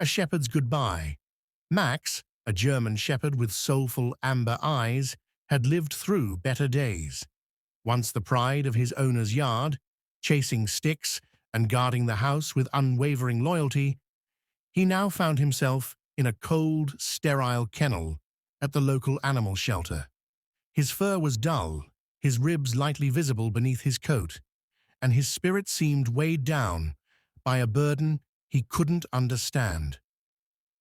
A Shepherd's Goodbye. Max, a German shepherd with soulful amber eyes, had lived through better days. Once the pride of his owner's yard, chasing sticks and guarding the house with unwavering loyalty, he now found himself in a cold, sterile kennel at the local animal shelter. His fur was dull, his ribs lightly visible beneath his coat, and his spirit seemed weighed down by a burden he couldn't understand.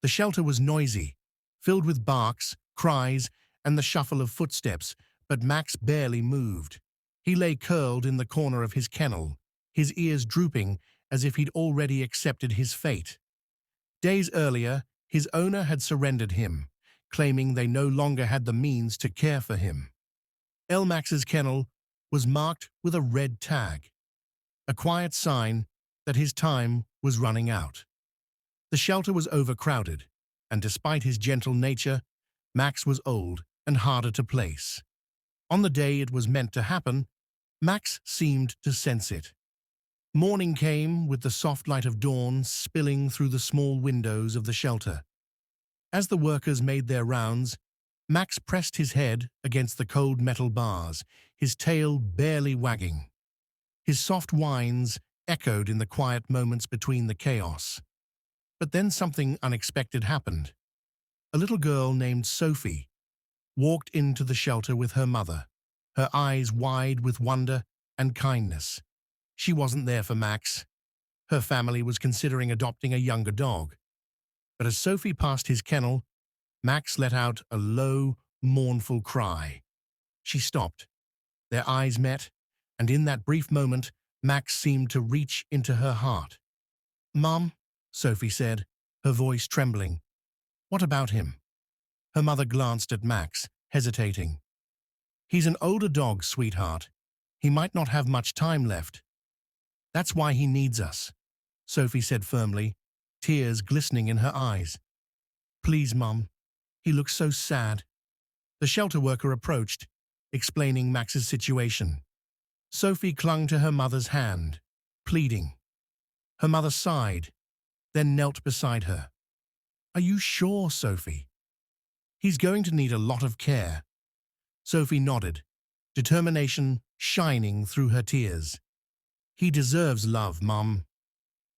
The shelter was noisy, filled with barks, cries, and the shuffle of footsteps, but Max barely moved. He lay curled in the corner of his kennel, his ears drooping as if he'd already accepted his fate. Days earlier, his owner had surrendered him, claiming they no longer had the means to care for him. Max's kennel was marked with a red tag, a quiet sign that his time was running out. The shelter was overcrowded, and despite his gentle nature, Max was old and harder to place. On the day it was meant to happen, Max seemed to sense it. Morning came with the soft light of dawn spilling through the small windows of the shelter. As the workers made their rounds, Max pressed his head against the cold metal bars, his tail barely wagging. His soft whines echoed in the quiet moments between the chaos. But then something unexpected happened. A little girl named Sophie walked into the shelter with her mother, her eyes wide with wonder and kindness. She wasn't there for Max. Her family was considering adopting a younger dog. But as Sophie passed his kennel, Max let out a low, mournful cry. She stopped. Their eyes met, and in that brief moment, Max seemed to reach into her heart. "Mom," Sophie said, her voice trembling. "What about him?" Her mother glanced at Max, hesitating. "He's an older dog, sweetheart. He might not have much time left. That's why he needs us," Sophie said firmly, tears glistening in her eyes. "Please, Mom. He looks so sad." The shelter worker approached, explaining Max's situation. Sophie clung to her mother's hand, pleading. Her mother sighed, then knelt beside her. "Are you sure, Sophie? He's going to need a lot of care." Sophie nodded, determination shining through her tears. "He deserves love, Mom,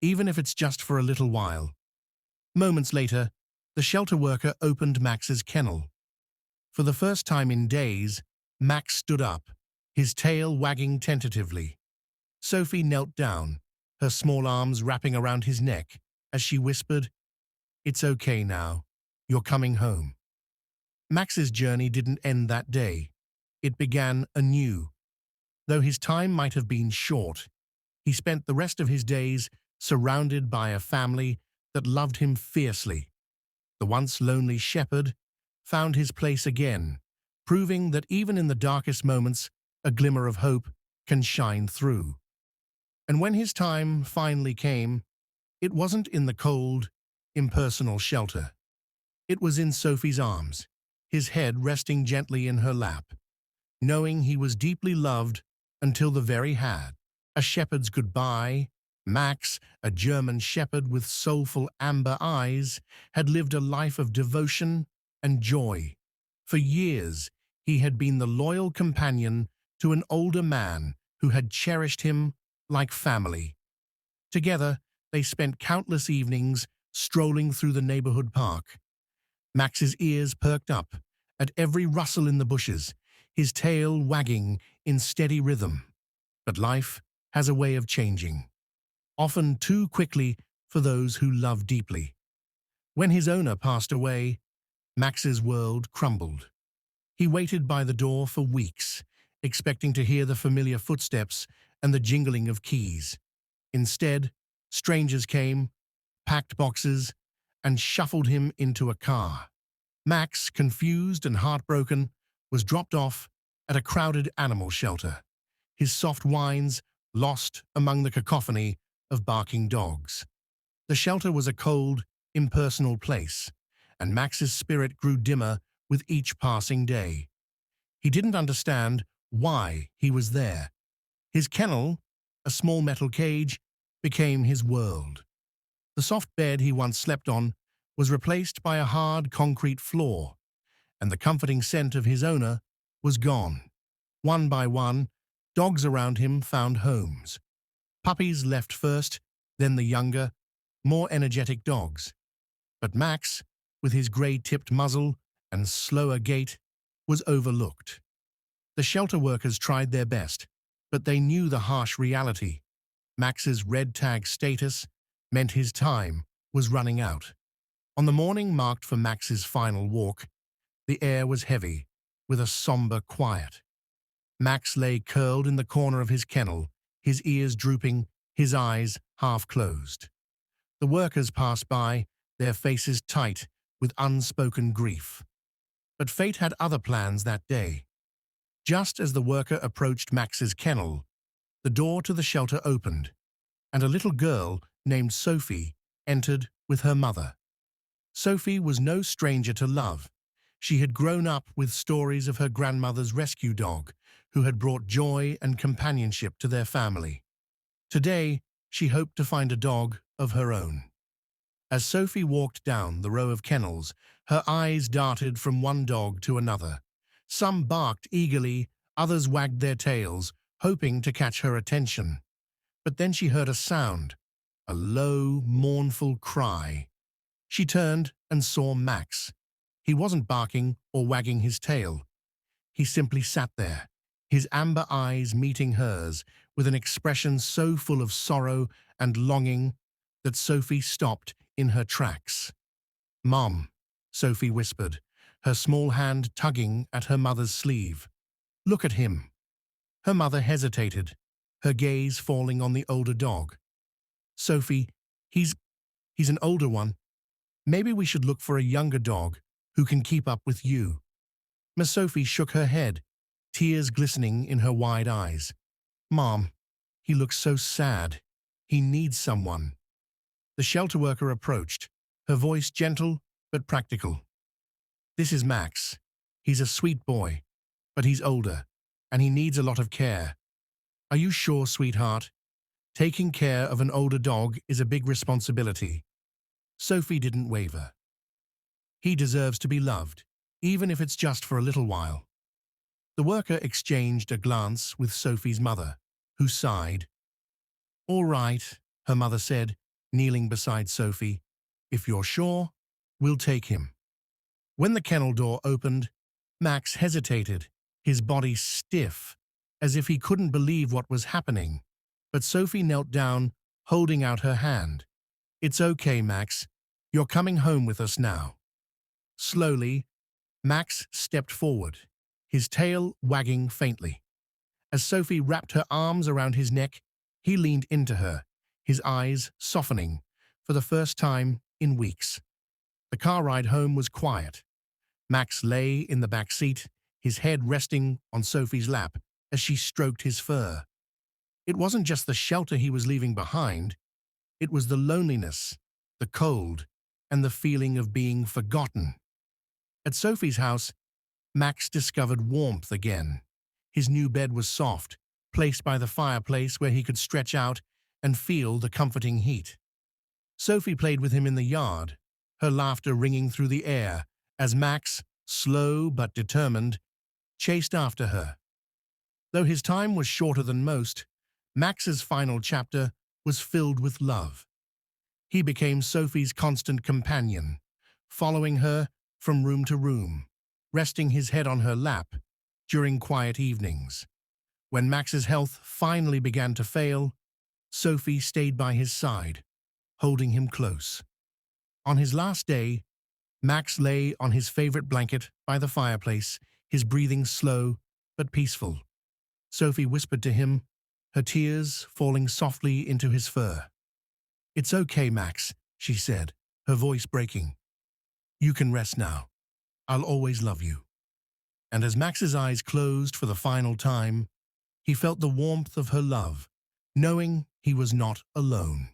even if it's just for a little while." Moments later, the shelter worker opened Max's kennel. For the first time in days, Max stood up, his tail wagging tentatively. Sophie knelt down, her small arms wrapping around his neck, as she whispered, "It's okay now. You're coming home." Max's journey didn't end that day. It began anew. Though his time might have been short, he spent the rest of his days surrounded by a family that loved him fiercely. The once lonely shepherd found his place again, proving that even in the darkest moments, a glimmer of hope can shine through. And when his time finally came, it wasn't in the cold, impersonal shelter. It was in Sophie's arms, his head resting gently in her lap, knowing he was deeply loved until the very had. A Shepherd's Goodbye. Max, a German shepherd with soulful amber eyes, had lived a life of devotion and joy. For years, he had been the loyal companion to an older man who had cherished him like family. Together, they spent countless evenings strolling through the neighborhood park. Max's ears perked up at every rustle in the bushes, his tail wagging in steady rhythm. But life has a way of changing, often too quickly for those who love deeply. When his owner passed away, Max's world crumbled. He waited by the door for weeks, expecting to hear the familiar footsteps and the jingling of keys. Instead, strangers came, packed boxes, and shuffled him into a car. Max, confused and heartbroken, was dropped off at a crowded animal shelter, his soft whines lost among the cacophony of barking dogs. The shelter was a cold, impersonal place, and Max's spirit grew dimmer with each passing day. He didn't understand why he was there. His kennel, a small metal cage, became his world. The soft bed he once slept on was replaced by a hard concrete floor, and the comforting scent of his owner was gone. One by one, dogs around him found homes. Puppies left first, then the younger, more energetic dogs. But Max, with his grey-tipped muzzle and slower gait, was overlooked. The shelter workers tried their best, but they knew the harsh reality. Max's red tag status meant his time was running out. On the morning marked for Max's final walk, the air was heavy, with a somber quiet. Max lay curled in the corner of his kennel, his ears drooping, his eyes half closed. The workers passed by, their faces tight with unspoken grief. But fate had other plans that day. Just as the worker approached Max's kennel, the door to the shelter opened, and a little girl named Sophie entered with her mother. Sophie was no stranger to love. She had grown up with stories of her grandmother's rescue dog, who had brought joy and companionship to their family. Today, she hoped to find a dog of her own. As Sophie walked down the row of kennels, her eyes darted from one dog to another. Some barked eagerly, others wagged their tails, hoping to catch her attention. But then she heard a sound, a low, mournful cry. She turned and saw Max. He wasn't barking or wagging his tail. He simply sat there, his amber eyes meeting hers with an expression so full of sorrow and longing that Sophie stopped in her tracks. "Mom," Sophie whispered, her small hand tugging at her mother's sleeve. "Look at him." Her mother hesitated, her gaze falling on the older dog. "Sophie, he's an older one. Maybe we should look for a younger dog who can keep up with you." Miss Sophie shook her head, tears glistening in her wide eyes. "Mom, he looks so sad. He needs someone." The shelter worker approached, her voice gentle but practical. "This is Max. He's a sweet boy, but he's older, and he needs a lot of care. Are you sure, sweetheart? Taking care of an older dog is a big responsibility." Sophie didn't waver. "He deserves to be loved, even if it's just for a little while." The worker exchanged a glance with Sophie's mother, who sighed. "All right," her mother said, kneeling beside Sophie. "If you're sure, we'll take him." When the kennel door opened, Max hesitated, his body stiff, as if he couldn't believe what was happening. But Sophie knelt down, holding out her hand. "It's okay, Max. You're coming home with us now." Slowly, Max stepped forward, his tail wagging faintly. As Sophie wrapped her arms around his neck, he leaned into her, his eyes softening for the first time in weeks. The car ride home was quiet. Max lay in the back seat, his head resting on Sophie's lap as she stroked his fur. It wasn't just the shelter he was leaving behind. It was the loneliness, the cold, and the feeling of being forgotten. At Sophie's house, Max discovered warmth again. His new bed was soft, placed by the fireplace where he could stretch out and feel the comforting heat. Sophie played with him in the yard, her laughter ringing through the air as Max, slow but determined, chased after her. Though his time was shorter than most, Max's final chapter was filled with love. He became Sophie's constant companion, following her from room to room, resting his head on her lap during quiet evenings. When Max's health finally began to fail, Sophie stayed by his side, holding him close. On his last day, Max lay on his favorite blanket by the fireplace, his breathing slow but peaceful. Sophie whispered to him, her tears falling softly into his fur. "It's okay, Max," she said, her voice breaking. "You can rest now. I'll always love you." And as Max's eyes closed for the final time, he felt the warmth of her love, knowing he was not alone.